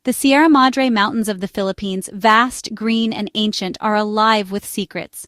The Sierra Madre Mountains of the Philippines, vast, green, and ancient, are alive with secrets.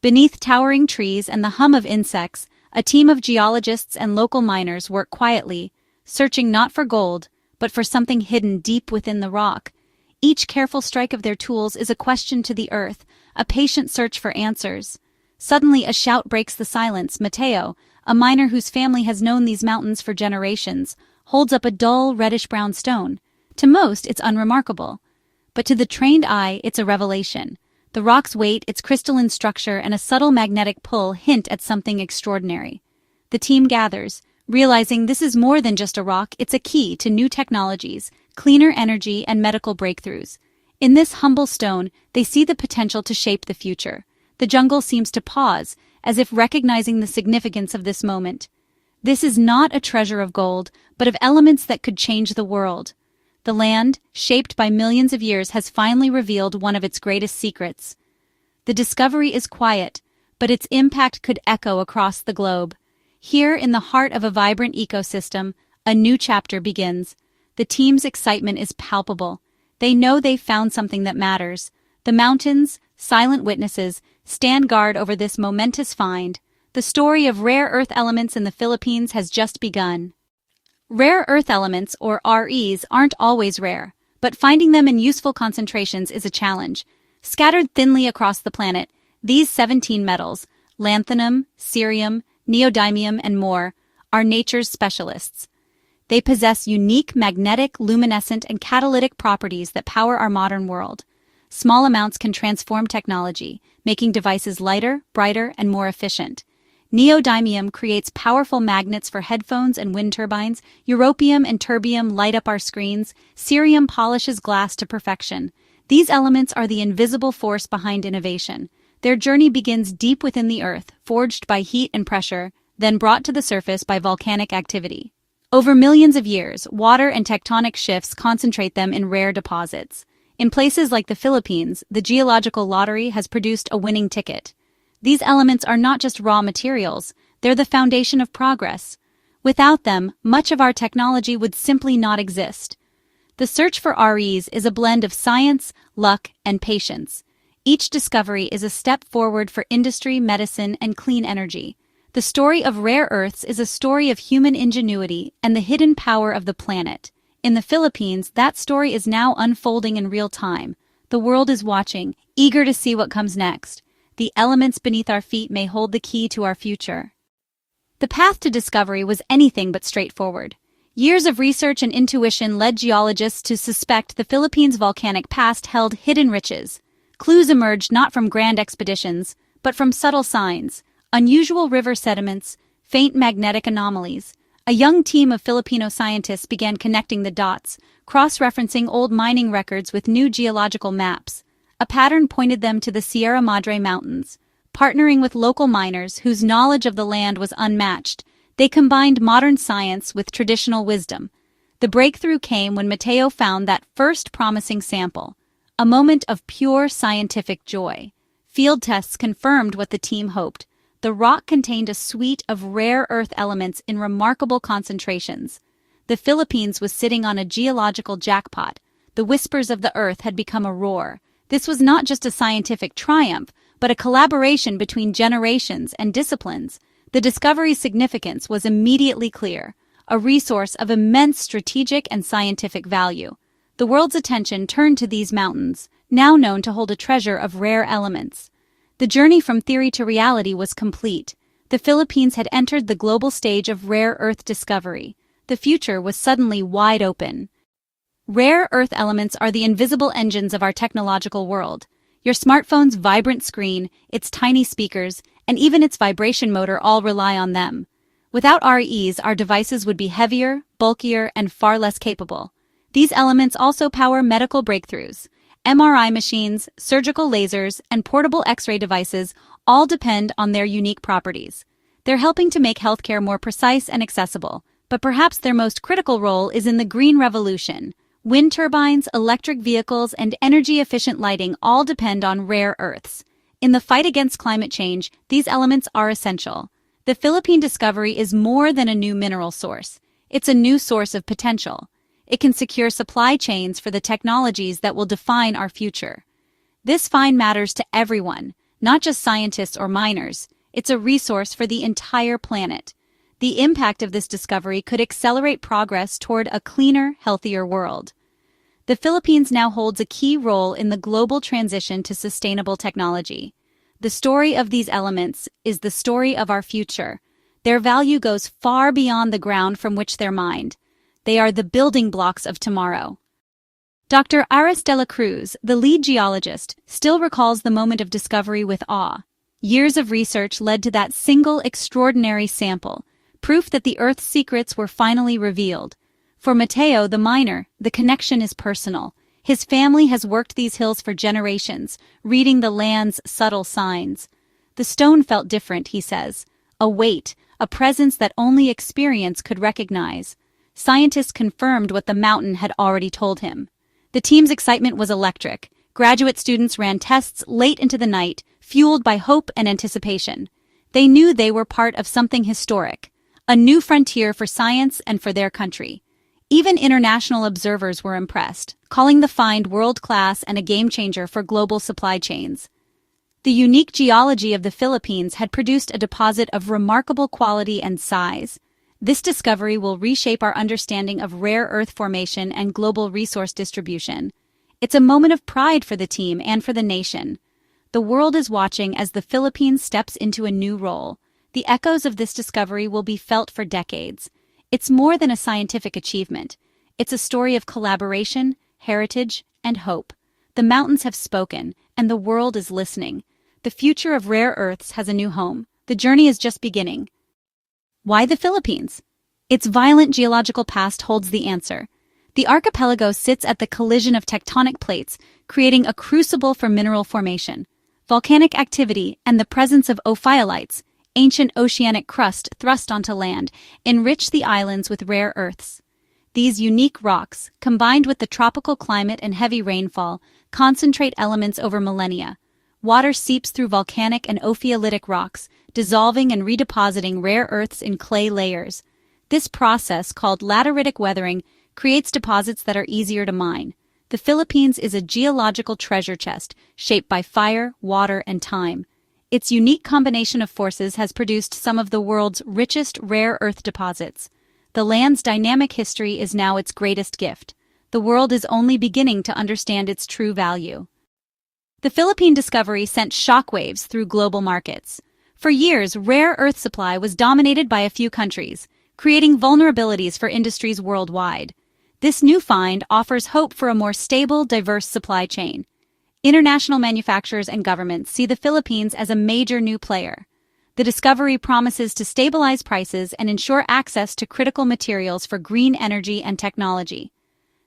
Beneath towering trees and the hum of insects, a team of geologists and local miners work quietly, searching not for gold, but for something hidden deep within the rock. Each careful strike of their tools is a question to the earth, a patient search for answers. Suddenly a shout breaks the silence. Mateo, a miner whose family has known these mountains for generations, holds up a dull, reddish-brown stone. To most, it's unremarkable. But to the trained eye, it's a revelation. The rock's weight, its crystalline structure, and a subtle magnetic pull hint at something extraordinary. The team gathers, realizing this is more than just a rock, it's a key to new technologies, cleaner energy, and medical breakthroughs. In this humble stone, they see the potential to shape the future. The jungle seems to pause, as if recognizing the significance of this moment. This is not a treasure of gold, but of elements that could change the world. The land, shaped by millions of years, has finally revealed one of its greatest secrets. The discovery is quiet, but its impact could echo across the globe. Here, in the heart of a vibrant ecosystem, a new chapter begins. The team's excitement is palpable. They know they've found something that matters. The mountains, silent witnesses, stand guard over this momentous find. The story of rare earth elements in the Philippines has just begun. Rare earth elements, or REs, aren't always rare, but finding them in useful concentrations is a challenge. Scattered thinly across the planet, these 17 metals, lanthanum, cerium, neodymium, and more, are nature's specialists. They possess unique magnetic, luminescent, and catalytic properties that power our modern world. Small amounts can transform technology, making devices lighter, brighter, and more efficient. Neodymium creates powerful magnets for headphones and wind turbines. Europium and terbium light up our screens. Cerium polishes glass to perfection. These elements are the invisible force behind innovation. Their journey begins deep within the earth, forged by heat and pressure, then brought to the surface by volcanic activity. Over millions of years, water and tectonic shifts concentrate them in rare deposits. In places like the Philippines, the Geological lottery has produced a winning ticket. These elements are not just raw materials, they're the foundation of progress. Without them, much of our technology would simply not exist. The search for REs is a blend of science, luck, and patience. Each discovery is a step forward for industry, medicine, and clean energy. The story of rare earths is a story of human ingenuity and the hidden power of the planet. In the Philippines, that story is now unfolding in real time. The world is watching, eager to see what comes next. The elements beneath our feet may hold the key to our future. The path to discovery was anything but straightforward. Years of research and intuition led geologists to suspect the Philippines' volcanic past held hidden riches. Clues emerged not from grand expeditions, but from subtle signs, unusual river sediments, faint magnetic anomalies. A young team of Filipino scientists began connecting the dots, cross-referencing old mining records with new geological maps. A pattern pointed them to the Sierra Madre Mountains. Partnering with local miners whose knowledge of the land was unmatched, they combined modern science with traditional wisdom. The breakthrough came when Mateo found that first promising sample, a moment of pure scientific joy. Field tests confirmed what the team hoped. The rock contained a suite of rare earth elements in remarkable concentrations. The Philippines was sitting on a geological jackpot. The whispers of the earth had become a roar. This was not just a scientific triumph, but a collaboration between generations and disciplines. The discovery's significance was immediately clear, a resource of immense strategic and scientific value. The world's attention turned to these mountains, now known to hold a treasure of rare elements. The journey from theory to reality was complete. The Philippines had entered the global stage of rare earth discovery. The future was suddenly wide open. Rare earth elements are the invisible engines of our technological world. Your smartphone's vibrant screen, its tiny speakers, and even its vibration motor all rely on them. Without REs, our devices would be heavier, bulkier, and far less capable. These elements also power medical breakthroughs. MRI machines, surgical lasers, and portable X-ray devices all depend on their unique properties. They're helping to make healthcare more precise and accessible, but perhaps their most critical role is in the green revolution. Wind turbines, electric vehicles, and energy-efficient lighting all depend on rare earths. In the fight against climate change, these elements are essential. The Philippine discovery is more than a new mineral source. It's a new source of potential. It can secure supply chains for the technologies that will define our future. This find matters to everyone, not just scientists or miners. It's a resource for the entire planet. The impact of this discovery could accelerate progress toward a cleaner, healthier world. The Philippines now holds a key role in the global transition to sustainable technology. The story of these elements is the story of our future. Their value goes far beyond the ground from which they're mined. They are the building blocks of tomorrow. Dr. Aris de la Cruz, the lead geologist, still recalls the moment of discovery with awe. Years of research led to that single extraordinary sample, proof that the Earth's secrets were finally revealed. For Mateo, the miner, the connection is personal. His family has worked these hills for generations, reading the land's subtle signs. The stone felt different, he says. A weight, a presence that only experience could recognize. Scientists confirmed what the mountain had already told him. The team's excitement was electric. Graduate students ran tests late into the night, fueled by hope and anticipation. They knew they were part of something historic, a new frontier for science and for their country. Even international observers were impressed, calling the find world-class and a game-changer for global supply chains. The unique geology of the Philippines had produced a deposit of remarkable quality and size. This discovery will reshape our understanding of rare earth formation and global resource distribution. It's a moment of pride for the team and for the nation. The world is watching as the Philippines steps into a new role. The echoes of this discovery will be felt for decades. It's more than a scientific achievement. It's a story of collaboration, heritage, and hope. The mountains have spoken, and the world is listening. The future of rare earths has a new home. The journey is just beginning. Why the Philippines? Its violent geological past holds the answer. The archipelago sits at the collision of tectonic plates, creating a crucible for mineral formation. Volcanic activity and the presence of ophiolites, ancient oceanic crust thrust onto land, enrich the islands with rare earths. These unique rocks, combined with the tropical climate and heavy rainfall, concentrate elements over millennia. Water seeps through volcanic and ophiolitic rocks, dissolving and redepositing rare earths in clay layers. This process, called lateritic weathering, creates deposits that are easier to mine. The Philippines is a geological treasure chest, shaped by fire, water, and time. Its unique combination of forces has produced some of the world's richest rare earth deposits. The land's dynamic history is now its greatest gift. The world is only beginning to understand its true value. The Philippine discovery sent shockwaves through global markets. For years, rare earth supply was dominated by a few countries, creating vulnerabilities for industries worldwide. This new find offers hope for a more stable, diverse supply chain. International manufacturers and governments see the Philippines as a major new player. The discovery promises to stabilize prices and ensure access to critical materials for green energy and technology.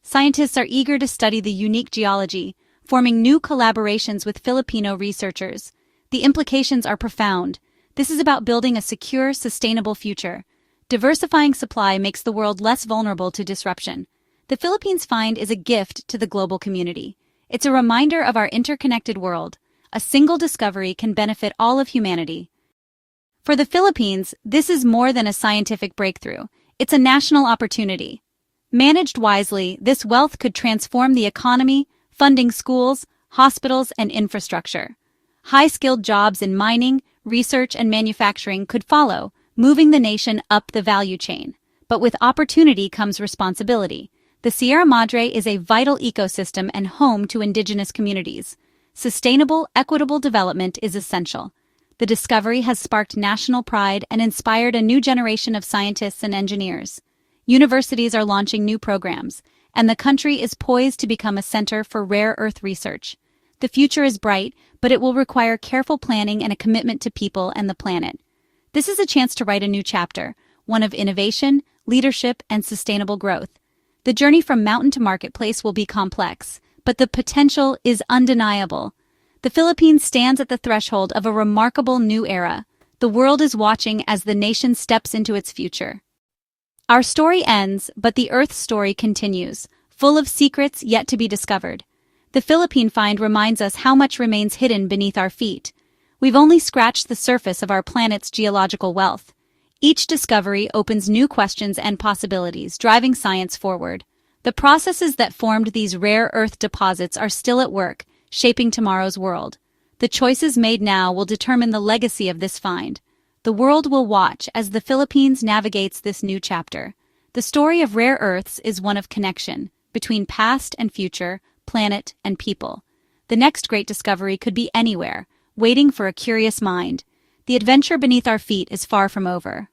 Scientists are eager to study the unique geology, forming new collaborations with Filipino researchers. The implications are profound. This is about building a secure, sustainable future. Diversifying supply makes the world less vulnerable to disruption. The Philippines find is a gift to the global community. It's a reminder of our interconnected world. A single discovery can benefit all of humanity. For the Philippines, this is more than a scientific breakthrough. It's a national opportunity. Managed wisely, this wealth could transform the economy, funding schools, hospitals, and infrastructure. High-skilled jobs in mining, research, and manufacturing could follow, moving the nation up the value chain. But with opportunity comes responsibility. The Sierra Madre is a vital ecosystem and home to indigenous communities. Sustainable, equitable development is essential. The discovery has sparked national pride and inspired a new generation of scientists and engineers. Universities are launching new programs, and the country is poised to become a center for rare earth research. The future is bright, but it will require careful planning and a commitment to people and the planet. This is a chance to write a new chapter, one of innovation, leadership, and sustainable growth. The journey from mountain to marketplace will be complex, but the potential is undeniable. The Philippines stands at the threshold of a remarkable new era. The world is watching as the nation steps into its future. Our story ends, but the Earth's story continues, full of secrets yet to be discovered. The Philippine find reminds us how much remains hidden beneath our feet. We've only scratched the surface of our planet's geological wealth. Each discovery opens new questions and possibilities, driving science forward. The processes that formed these rare earth deposits are still at work, shaping tomorrow's world. The choices made now will determine the legacy of this find. The world will watch as the Philippines navigates this new chapter. The story of rare earths is one of connection between past and future, planet and people. The next great discovery could be anywhere, waiting for a curious mind. The adventure beneath our feet is far from over.